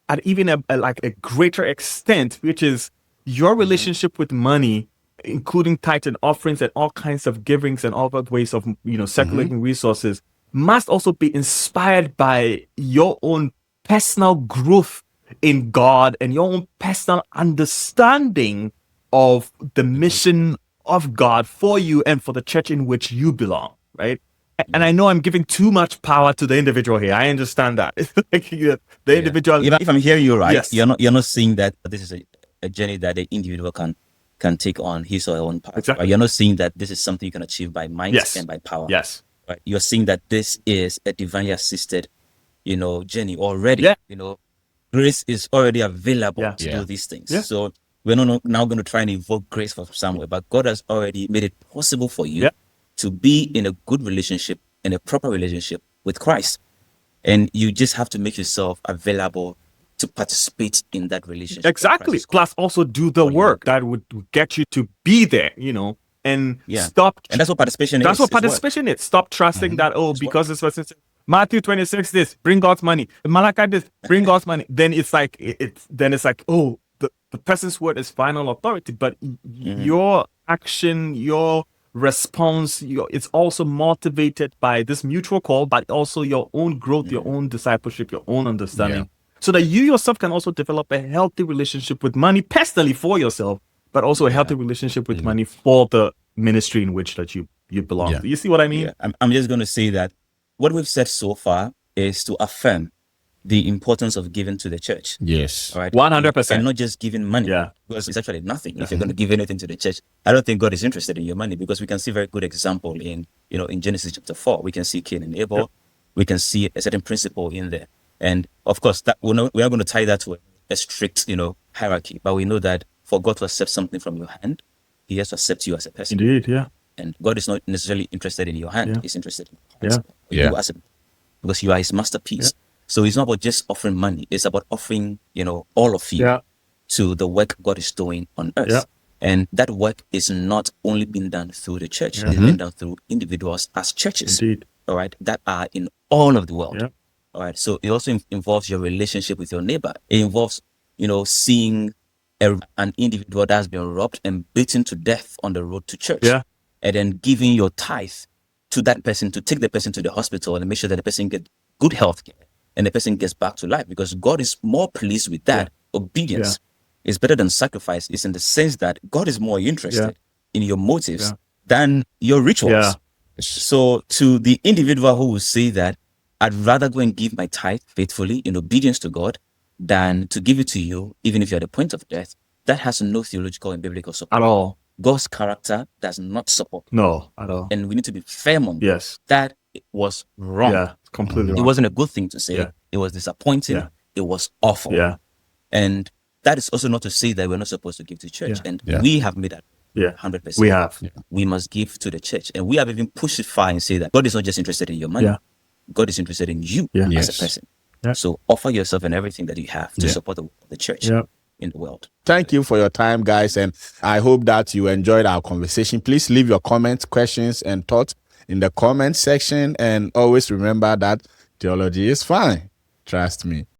Speaker 2: at even a greater extent, which is your relationship with money, including tithe and offerings and all kinds of givings and all other ways of circulating resources, must also be inspired by your own personal growth in God and your own personal understanding of the mission of God for you and for the church in which you belong, right? And I know I'm giving too much power to the individual here. I understand that. The individual.
Speaker 3: If I'm hearing you right,
Speaker 2: yes.
Speaker 3: you're not seeing that this is a journey that the individual can take on his or her own path.
Speaker 2: Exactly.
Speaker 3: Right? You're not seeing that this is something you can achieve by might and by power.
Speaker 2: Yes.
Speaker 3: Right? You're seeing that this is a divinely assisted, journey already.
Speaker 2: Yeah.
Speaker 3: Grace is already available to do these things.
Speaker 2: Yeah.
Speaker 3: So we're not now going to try and invoke grace from somewhere, but God has already made it possible for you to be in a good relationship, in a proper relationship with Christ. And you just have to make yourself available to participate in that relationship.
Speaker 2: Exactly. Plus also do the work that would get you to be there, and stop.
Speaker 3: And that's what participation is.
Speaker 2: That's what participation is. Stop trusting that, because this person said, Matthew 26, this, bring God's money. Malachi, this, bring God's money. Then it's like, the person's word is final authority, but your action, your response, it's also motivated by this mutual call, but also your own growth, your own discipleship, your own understanding, so that you yourself can also develop a healthy relationship with money personally for yourself, but also a healthy relationship with money for the ministry in which that you belong to. You see what I mean?
Speaker 3: Yeah. I'm just going to say that what we've said so far is to affirm the importance of giving to the church.
Speaker 1: Yes.
Speaker 3: All right.
Speaker 2: 100%.
Speaker 3: And not just giving money.
Speaker 2: Yeah.
Speaker 3: Because it's actually nothing. If you're going to give anything to the church, I don't think God is interested in your money, because we can see very good example in Genesis chapter 4. We can see Cain and Abel. Yep. We can see a certain principle in there. And of course, that we are going to tie that to a strict, hierarchy, but we know that for God to accept something from your hand, He has to accept you as a person.
Speaker 2: Indeed, yeah.
Speaker 3: And God is not necessarily interested in your hand;
Speaker 2: Yeah.
Speaker 3: He's interested in
Speaker 2: Yeah.
Speaker 3: you
Speaker 1: Yeah.
Speaker 3: as a, because you are His masterpiece. So it's not about just offering money; it's about offering, all of you
Speaker 2: Yeah.
Speaker 3: to the work God is doing on earth.
Speaker 2: Yeah.
Speaker 3: And that work is not only being done through the church;
Speaker 2: Yeah.
Speaker 3: it's being done through individuals as churches.
Speaker 2: Indeed.
Speaker 3: All right, that are in all of the world.
Speaker 2: Yeah.
Speaker 3: All right, so it also involves your relationship with your neighbor. It involves, seeing an individual that has been robbed and beaten to death on the road to church,
Speaker 2: Yeah.
Speaker 3: and then giving your tithe to that person to take the person to the hospital and make sure that the person gets good health care and the person gets back to life, because God is more pleased with that. Obedience is better than sacrifice. It's in the sense that God is more interested in your motives than your rituals.
Speaker 2: Yeah.
Speaker 3: So to the individual who will say that I'd rather go and give my tithe faithfully in obedience to God than to give it to you, even if you're at the point of death, that has no theological and biblical support.
Speaker 2: At all.
Speaker 3: God's character does not support.
Speaker 2: No, at all.
Speaker 3: And we need to be firm on that.
Speaker 2: Yes.
Speaker 3: That it was wrong.
Speaker 2: Yeah. Completely
Speaker 3: It
Speaker 2: wrong.
Speaker 3: wasn't a good thing to say.
Speaker 2: Yeah.
Speaker 3: It was disappointing.
Speaker 2: Yeah.
Speaker 3: It was awful.
Speaker 2: Yeah.
Speaker 3: And that is also not to say that we're not supposed to give to church.
Speaker 2: Yeah.
Speaker 3: And
Speaker 1: Yeah.
Speaker 3: we have made that
Speaker 2: Yeah.
Speaker 3: 100%.
Speaker 2: We have.
Speaker 3: We must give to the church. And we have even pushed it far and say that God is not just interested in your money.
Speaker 2: Yeah.
Speaker 3: God is interested in you
Speaker 2: Yeah.
Speaker 3: as
Speaker 1: Yes.
Speaker 3: a person.
Speaker 2: Yeah.
Speaker 3: So offer yourself and everything that you have to support the church
Speaker 2: Yeah.
Speaker 3: in the world.
Speaker 1: Thank you for your time, guys. And I hope that you enjoyed our conversation. Please leave your comments, questions, and thoughts in the comment section. And always remember that theology is fine. Trust me.